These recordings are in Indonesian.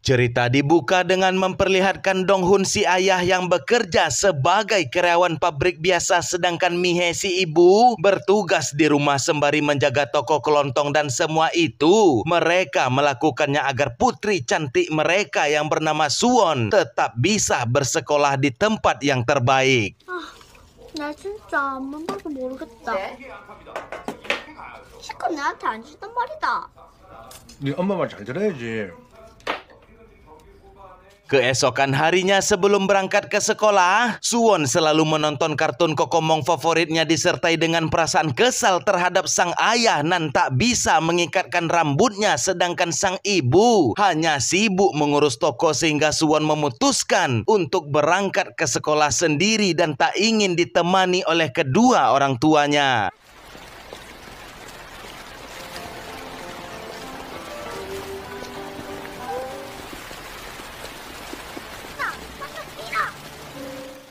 Cerita dibuka dengan memperlihatkan Donghun si ayah yang bekerja sebagai karyawan pabrik biasa sedangkan Mihe si ibu bertugas di rumah sembari menjaga toko kelontong dan semua itu mereka melakukannya agar putri cantik mereka yang bernama Suwon tetap bisa bersekolah di tempat yang terbaik. 나 진짜 안만 봐도 모르겠다. 실컷 내한테 안 주단 말이다. 네 엄마 말 잘 들어야지. Keesokan harinya sebelum berangkat ke sekolah, Suwon selalu menonton kartun kokomong favoritnya disertai dengan perasaan kesal terhadap sang ayah nan tak bisa mengikatkan rambutnya sedangkan sang ibu hanya sibuk mengurus toko sehingga Suwon memutuskan untuk berangkat ke sekolah sendiri dan tak ingin ditemani oleh kedua orang tuanya.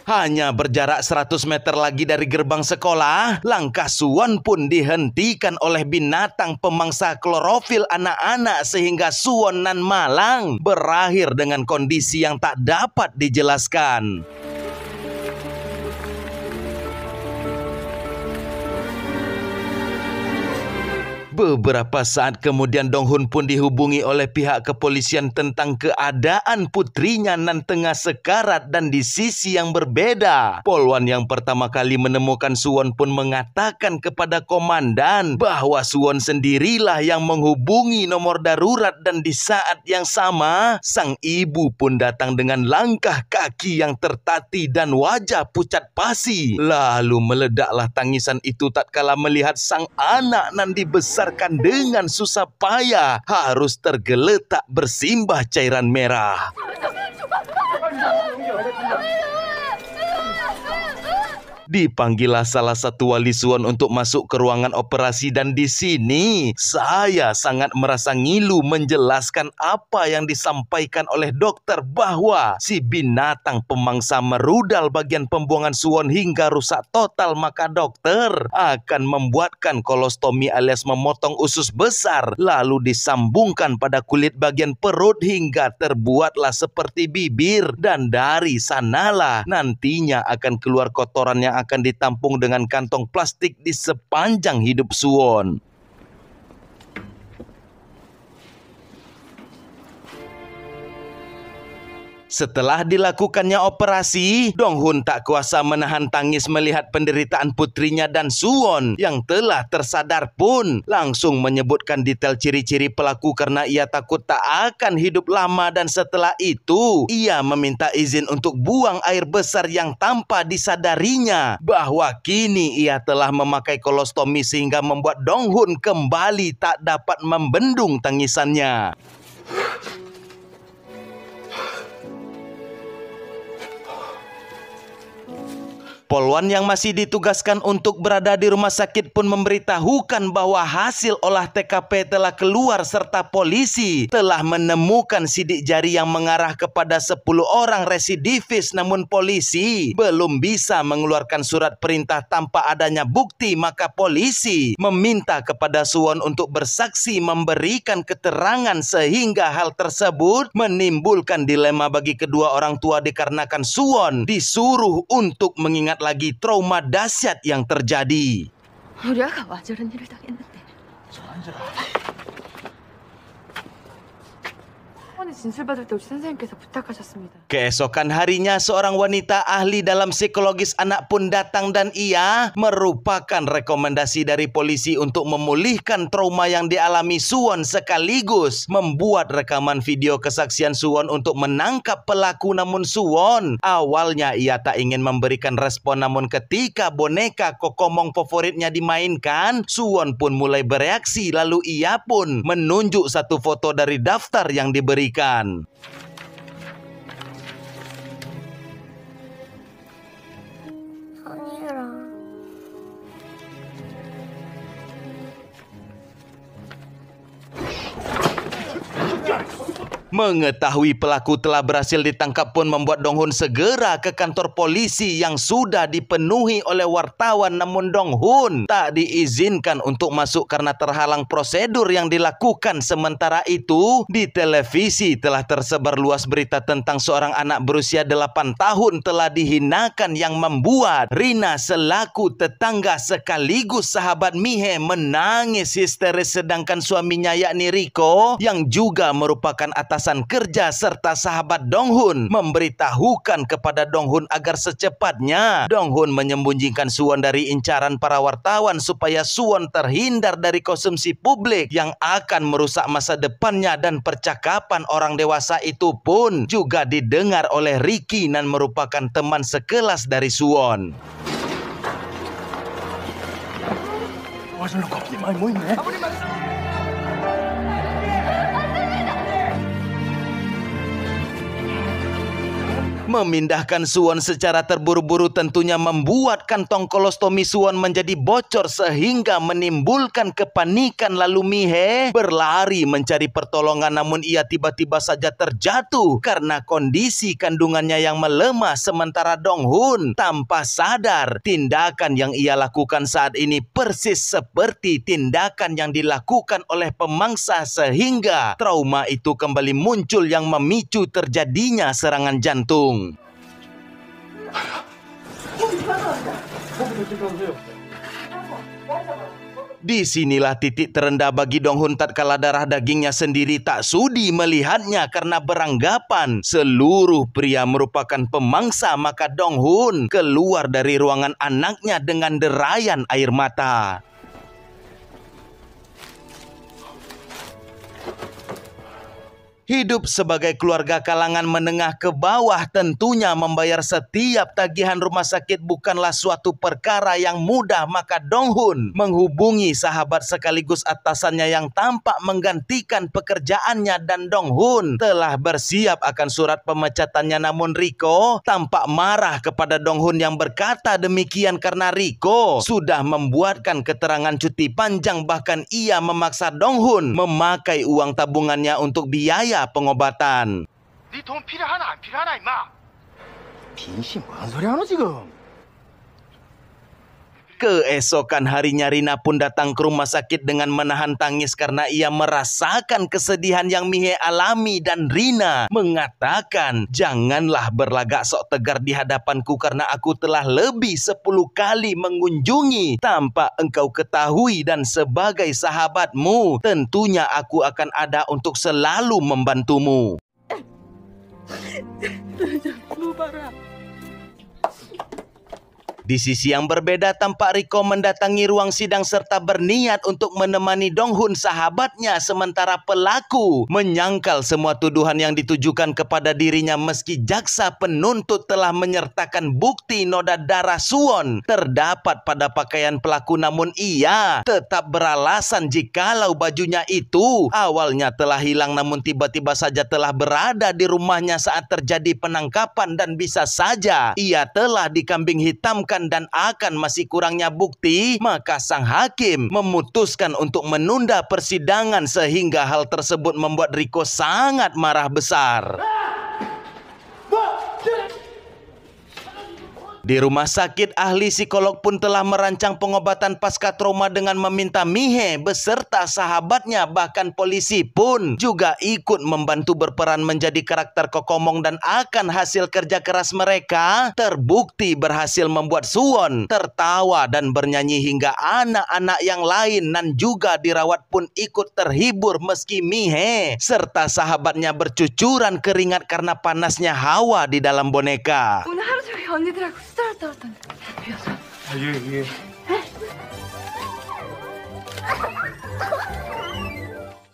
Hanya berjarak 100 meter lagi dari gerbang sekolah, langkah Suwon pun dihentikan oleh binatang pemangsa klorofil anak-anak sehingga Suwon nan malang berakhir dengan kondisi yang tak dapat dijelaskan. Beberapa saat kemudian Donghun pun dihubungi oleh pihak kepolisian tentang keadaan putrinya nan tengah sekarat dan di sisi yang berbeda. Polwan yang pertama kali menemukan Suwon pun mengatakan kepada komandan bahwa Suwon sendirilah yang menghubungi nomor darurat dan di saat yang sama sang ibu pun datang dengan langkah kaki yang tertatih dan wajah pucat pasi. Lalu meledaklah tangisan itu tatkala melihat sang anak nan dibesarkan dengan susah payah harus tergeletak bersimbah cairan merah. Dipanggillah salah satu wali Suwon untuk masuk ke ruangan operasi dan di sini saya sangat merasa ngilu menjelaskan apa yang disampaikan oleh dokter bahwa si binatang pemangsa merudal bagian pembuangan Suwon hingga rusak total, maka dokter akan membuatkan kolostomi alias memotong usus besar lalu disambungkan pada kulit bagian perut hingga terbuatlah seperti bibir dan dari sanalah nantinya akan keluar kotoran yang akan ditampung dengan kantong plastik di sepanjang hidup Suwon. Setelah dilakukannya operasi, Donghun tak kuasa menahan tangis melihat penderitaan putrinya dan Suwon yang telah tersadar pun langsung menyebutkan detail ciri-ciri pelaku karena ia takut tak akan hidup lama dan setelah itu ia meminta izin untuk buang air besar yang tanpa disadarinya bahwa kini ia telah memakai kolostomi sehingga membuat Donghun kembali tak dapat membendung tangisannya. Polwan yang masih ditugaskan untuk berada di rumah sakit pun memberitahukan bahwa hasil olah TKP telah keluar serta polisi telah menemukan sidik jari yang mengarah kepada 10 orang residivis, namun polisi belum bisa mengeluarkan surat perintah tanpa adanya bukti, maka polisi meminta kepada Suwon untuk bersaksi memberikan keterangan sehingga hal tersebut menimbulkan dilema bagi kedua orang tua dikarenakan Suwon disuruh untuk mengingat lagi trauma dahsyat yang terjadi. Keesokan harinya seorang wanita ahli dalam psikologis anak pun datang dan ia merupakan rekomendasi dari polisi untuk memulihkan trauma yang dialami Suwon sekaligus membuat rekaman video kesaksian Suwon untuk menangkap pelaku. Namun Suwon awalnya ia tak ingin memberikan respon, namun ketika boneka kokomong favoritnya dimainkan, Suwon pun mulai bereaksi lalu ia pun menunjuk satu foto dari daftar yang diberikan. Mengetahui pelaku telah berhasil ditangkap pun membuat Dong Hun segera ke kantor polisi yang sudah dipenuhi oleh wartawan, namun Dong Hun tak diizinkan untuk masuk karena terhalang prosedur yang dilakukan. Sementara itu, di televisi telah tersebar luas berita tentang seorang anak berusia 8 tahun telah dihinakan yang membuat Rina selaku tetangga sekaligus sahabat Mihe menangis histeris, sedangkan suaminya yakni Riko yang juga merupakan atasan kerja serta sahabat Dong Hun memberitahukan kepada Dong Hun agar secepatnya Dong Hun menyembunyikan Suwon dari incaran para wartawan supaya Suwon terhindar dari konsumsi publik yang akan merusak masa depannya. Dan percakapan orang dewasa itu pun juga didengar oleh Ricky dan merupakan teman sekelas dari Suwon. Memindahkan Suwon secara terburu-buru tentunya membuat kantong kolostomi Suwon menjadi bocor sehingga menimbulkan kepanikan. Lalu Mihe berlari mencari pertolongan, namun ia tiba-tiba saja terjatuh karena kondisi kandungannya yang melemah. Sementara Dong Hun tanpa sadar tindakan yang ia lakukan saat ini persis seperti tindakan yang dilakukan oleh pemangsa, sehingga trauma itu kembali muncul yang memicu terjadinya serangan jantung. Disinilah titik terendah bagi Dong Hun tatkala darah dagingnya sendiri tak sudi melihatnya karena beranggapan seluruh pria merupakan pemangsa. Maka Dong Hun keluar dari ruangan anaknya dengan derayan air mata. Hidup sebagai keluarga kalangan menengah ke bawah, tentunya membayar setiap tagihan rumah sakit bukanlah suatu perkara yang mudah. Maka Dong Hun menghubungi sahabat sekaligus atasannya yang tampak menggantikan pekerjaannya, dan Dong Hun telah bersiap akan surat pemecatannya. Namun Riko tampak marah kepada Dong Hun yang berkata demikian karena Riko sudah membuatkan keterangan cuti panjang. Bahkan ia memaksa Dong Hun memakai uang tabungannya untuk biaya pengobatan. Keesokan harinya Rina pun datang ke rumah sakit dengan menahan tangis karena ia merasakan kesedihan yang Mihe alami, dan Rina mengatakan, "Janganlah berlagak sok tegar di hadapanku karena aku telah lebih 10 kali mengunjungi tanpa engkau ketahui, dan sebagai sahabatmu tentunya aku akan ada untuk selalu membantumu." Di sisi yang berbeda, tampak Riko mendatangi ruang sidang serta berniat untuk menemani Dong Hun sahabatnya. Sementara pelaku menyangkal semua tuduhan yang ditujukan kepada dirinya meski jaksa penuntut telah menyertakan bukti noda darah Suwon terdapat pada pakaian pelaku. Namun ia tetap beralasan jikalau bajunya itu awalnya telah hilang namun tiba-tiba saja telah berada di rumahnya saat terjadi penangkapan, dan bisa saja ia telah dikambing hitamkan dan akan masih kurangnya bukti. Maka sang hakim memutuskan untuk menunda persidangan sehingga hal tersebut membuat Riko sangat marah besar. Di rumah sakit, ahli psikolog pun telah merancang pengobatan pasca trauma dengan meminta Mihe beserta sahabatnya. Bahkan polisi pun juga ikut membantu berperan menjadi karakter kokomong, dan akan hasil kerja keras mereka terbukti berhasil membuat Suwon tertawa dan bernyanyi hingga anak-anak yang lain dan juga dirawat pun ikut terhibur meski Mihe serta sahabatnya bercucuran keringat karena panasnya hawa di dalam boneka.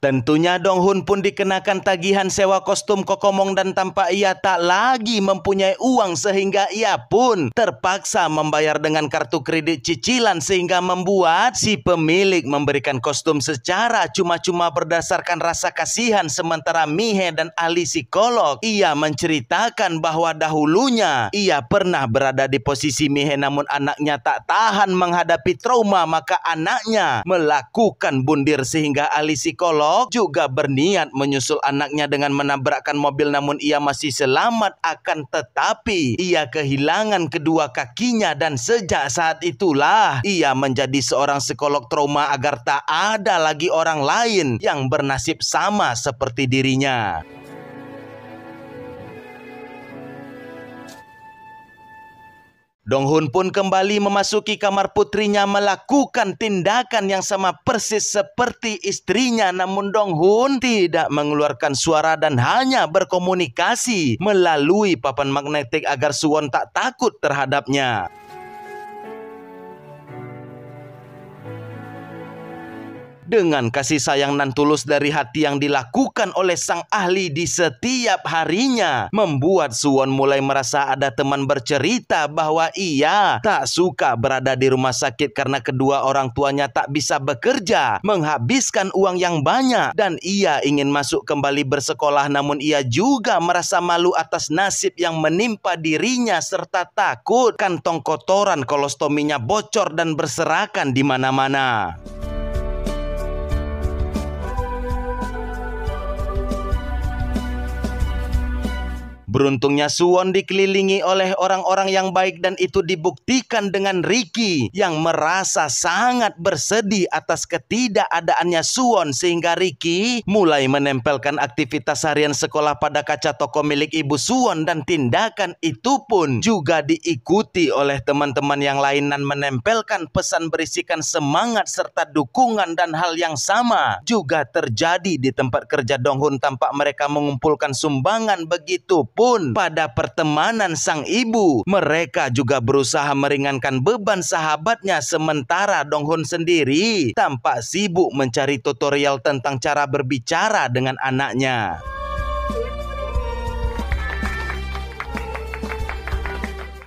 Tentunya Dong Hun pun dikenakan tagihan sewa kostum kokomong dan tampak ia tak lagi mempunyai uang sehingga ia pun terpaksa membayar dengan kartu kredit cicilan, sehingga membuat si pemilik memberikan kostum secara cuma-cuma berdasarkan rasa kasihan. Sementara Mihe dan ahli psikolog ia menceritakan bahwa dahulunya ia pernah berada di posisi Mihe namun anaknya tak tahan menghadapi trauma, maka anaknya melakukan bundir sehingga ahli psikolog esok juga berniat menyusul anaknya dengan menabrakkan mobil, namun ia masih selamat. Akan tetapi ia kehilangan kedua kakinya dan sejak saat itulah ia menjadi seorang psikolog trauma agar tak ada lagi orang lain yang bernasib sama seperti dirinya. Donghun pun kembali memasuki kamar putrinya melakukan tindakan yang sama persis seperti istrinya. Namun Donghun tidak mengeluarkan suara dan hanya berkomunikasi melalui papan magnetik agar Suwon tak takut terhadapnya. Dengan kasih sayang nan tulus dari hati yang dilakukan oleh sang ahli di setiap harinya, membuat Suwon mulai merasa ada teman bercerita bahwa ia tak suka berada di rumah sakit karena kedua orang tuanya tak bisa bekerja, menghabiskan uang yang banyak, dan ia ingin masuk kembali bersekolah. Namun ia juga merasa malu atas nasib yang menimpa dirinya serta takut kantong kotoran kolostominya bocor dan berserakan di mana-mana. Beruntungnya Suwon dikelilingi oleh orang-orang yang baik dan itu dibuktikan dengan Ricky yang merasa sangat bersedih atas ketidakadaannya Suwon, sehingga Ricky mulai menempelkan aktivitas harian sekolah pada kaca toko milik ibu Suwon, dan tindakan itu pun juga diikuti oleh teman-teman yang lain dan menempelkan pesan berisikan semangat serta dukungan. Dan hal yang sama juga terjadi di tempat kerja Donghun. Tampak mereka mengumpulkan sumbangan, begitu pun pada pertemanan sang ibu. Mereka juga berusaha meringankan beban sahabatnya, sementara Donghun sendiri tampak sibuk mencari tutorial tentang cara berbicara dengan anaknya.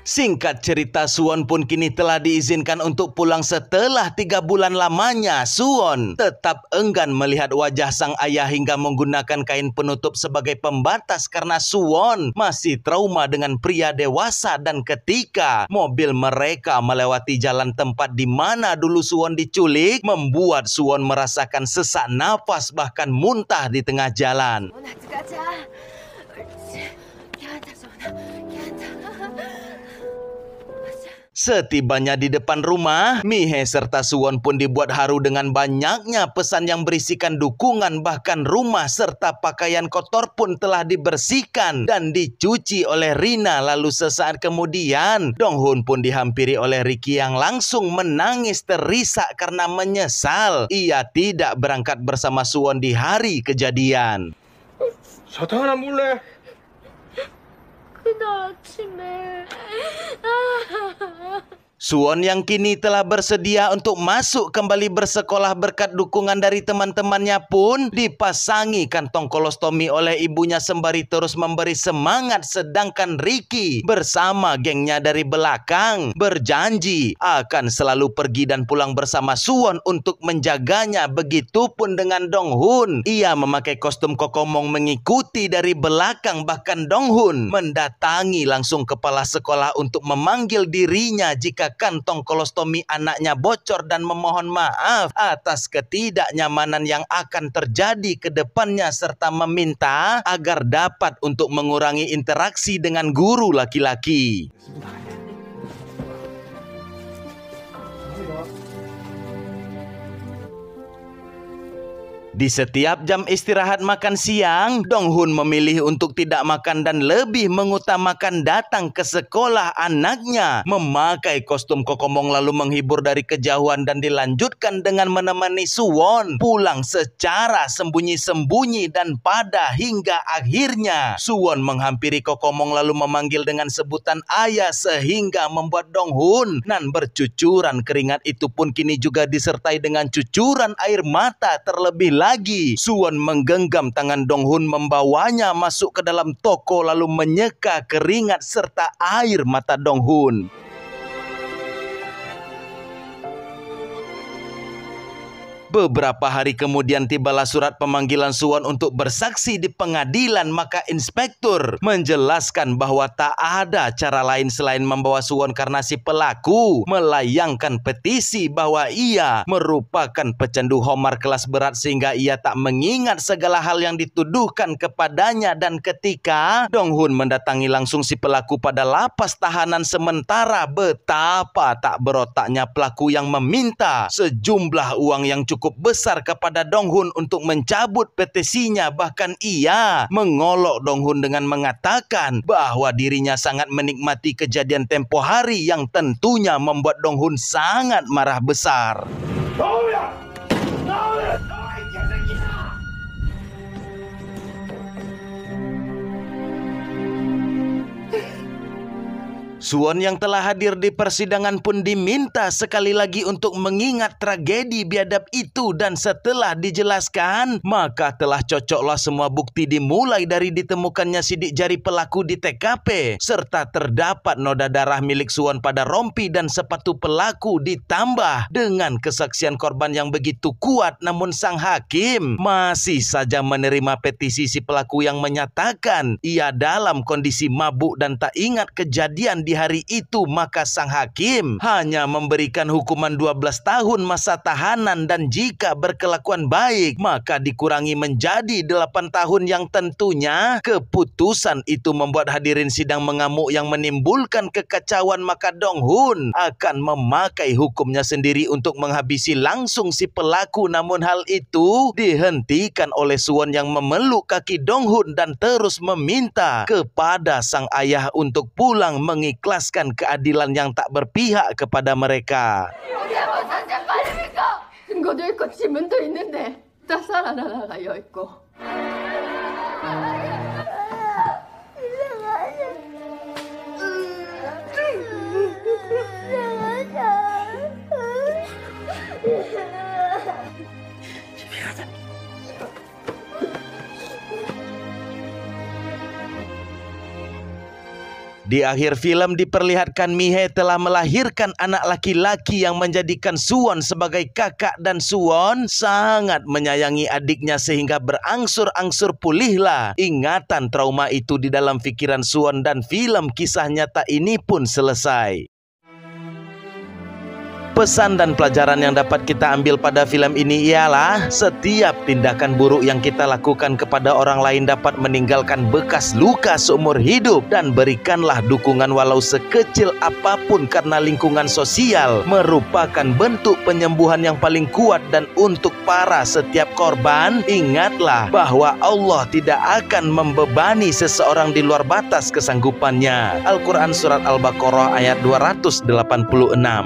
Singkat cerita, Suwon pun kini telah diizinkan untuk pulang setelah 3 bulan lamanya. Suwon tetap enggan melihat wajah sang ayah hingga menggunakan kain penutup sebagai pembatas karena Suwon masih trauma dengan pria dewasa. Dan ketika mobil mereka melewati jalan tempat di mana dulu Suwon diculik, membuat Suwon merasakan sesak nafas bahkan muntah di tengah jalan. Setibanya di depan rumah, Mihe serta Suwon pun dibuat haru dengan banyaknya pesan yang berisikan dukungan. Bahkan rumah serta pakaian kotor pun telah dibersihkan dan dicuci oleh Rina. Lalu sesaat kemudian, Donghun pun dihampiri oleh Ricky yang langsung menangis terisak karena menyesal ia tidak berangkat bersama Suwon di hari kejadian. 사탕 하나 먹을래? 그날 아침에 Suwon yang kini telah bersedia untuk masuk kembali bersekolah berkat dukungan dari teman-temannya pun dipasangi kantong kolostomi oleh ibunya sembari terus memberi semangat. Sedangkan Ricky bersama gengnya dari belakang berjanji akan selalu pergi dan pulang bersama Suwon untuk menjaganya. Begitupun dengan Donghun, ia memakai kostum kokomong mengikuti dari belakang. Bahkan Donghun mendatangi langsung kepala sekolah untuk memanggil dirinya jika kantong kolostomi anaknya bocor dan memohon maaf atas ketidaknyamanan yang akan terjadi ke depannya serta meminta agar dapat untuk mengurangi interaksi dengan guru laki-laki. Di setiap jam istirahat makan siang, Donghun memilih untuk tidak makan dan lebih mengutamakan datang ke sekolah anaknya memakai kostum kokomong lalu menghibur dari kejauhan dan dilanjutkan dengan menemani Suwon pulang secara sembunyi-sembunyi. Dan pada hingga akhirnya Suwon menghampiri kokomong lalu memanggil dengan sebutan ayah sehingga membuat Donghun nan bercucuran keringat. Itu pun kini juga disertai dengan cucuran air mata. Terlebih lagi, Suwon menggenggam tangan Donghun membawanya masuk ke dalam toko lalu menyeka keringat serta air mata Donghun. Beberapa hari kemudian tibalah surat pemanggilan Suwon untuk bersaksi di pengadilan. Maka inspektur menjelaskan bahwa tak ada cara lain selain membawa Suwon karena si pelaku melayangkan petisi bahwa ia merupakan pecandu homer kelas berat sehingga ia tak mengingat segala hal yang dituduhkan kepadanya. Dan ketika Dong-hun mendatangi langsung si pelaku pada lapas tahanan sementara, betapa tak berotaknya pelaku yang meminta sejumlah uang yang cukup besar kepada Dong-hun untuk mencabut petisinya. Bahkan ia mengolok Dong-hun dengan mengatakan bahwa dirinya sangat menikmati kejadian tempo hari yang tentunya membuat Dong-hun sangat marah besar. Suwon yang telah hadir di persidangan pun diminta sekali lagi untuk mengingat tragedi biadab itu. Dan setelah dijelaskan, maka telah cocoklah semua bukti dimulai dari ditemukannya sidik jari pelaku di TKP, serta terdapat noda darah milik Suwon pada rompi dan sepatu pelaku, ditambah dengan kesaksian korban yang begitu kuat. Namun sang hakim masih saja menerima petisi si pelaku yang menyatakan ia dalam kondisi mabuk dan tak ingat kejadian di hari itu. Maka sang hakim hanya memberikan hukuman 12 tahun masa tahanan, dan jika berkelakuan baik maka dikurangi menjadi 8 tahun, yang tentunya keputusan itu membuat hadirin sidang mengamuk yang menimbulkan kekacauan. Maka Dong-hun akan memakai hukumnya sendiri untuk menghabisi langsung si pelaku. Namun hal itu dihentikan oleh Suwon yang memeluk kaki Dong-hun dan terus meminta kepada sang ayah untuk pulang mengikhlaskan keadilan yang tak berpihak kepada mereka. Di akhir film diperlihatkan Mihae telah melahirkan anak laki-laki yang menjadikan Suwon sebagai kakak, dan Suwon sangat menyayangi adiknya sehingga berangsur-angsur pulihlah ingatan trauma itu di dalam pikiran Suwon, dan film kisah nyata ini pun selesai. Pesan dan pelajaran yang dapat kita ambil pada film ini ialah setiap tindakan buruk yang kita lakukan kepada orang lain dapat meninggalkan bekas luka seumur hidup, dan berikanlah dukungan walau sekecil apapun karena lingkungan sosial merupakan bentuk penyembuhan yang paling kuat. Dan untuk para setiap korban, ingatlah bahwa Allah tidak akan membebani seseorang di luar batas kesanggupannya. Al-Quran Surat Al-Baqarah ayat 286.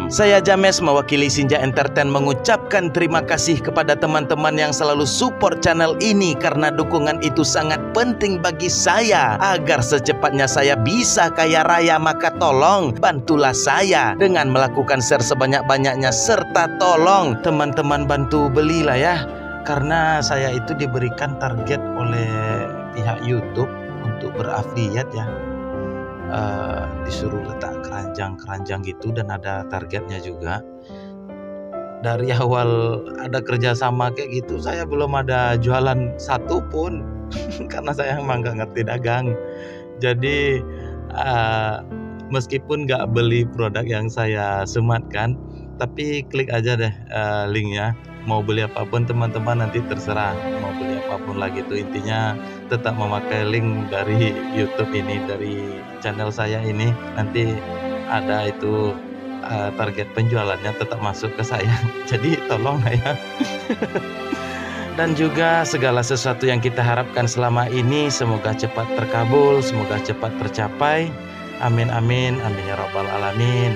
Saya James mewakili Sinja Entertain mengucapkan terima kasih kepada teman-teman yang selalu support channel ini, karena dukungan itu sangat penting bagi saya agar secepatnya saya bisa kaya raya. Maka tolong bantulah saya dengan melakukan share sebanyak-banyaknya, serta tolong teman-teman bantu belilah ya, karena saya itu diberikan target oleh pihak YouTube untuk berafiliat ya. Disuruh letak keranjang gitu, dan ada targetnya juga. Dari awal ada kerjasama kayak gitu, saya belum ada jualan satu pun karena saya emang gak ngerti dagang. Jadi meskipun gak beli produk yang saya sematkan, tapi klik aja deh linknya. Mau beli apapun teman-teman nanti terserah mau beli apapun lagi, itu intinya tetap memakai link dari YouTube ini, dari channel saya ini. Nanti ada itu target penjualannya tetap masuk ke saya. Jadi tolong ya. Dan juga segala sesuatu yang kita harapkan selama ini semoga cepat terkabul, semoga cepat tercapai. Amin amin amin ya rabbal alamin.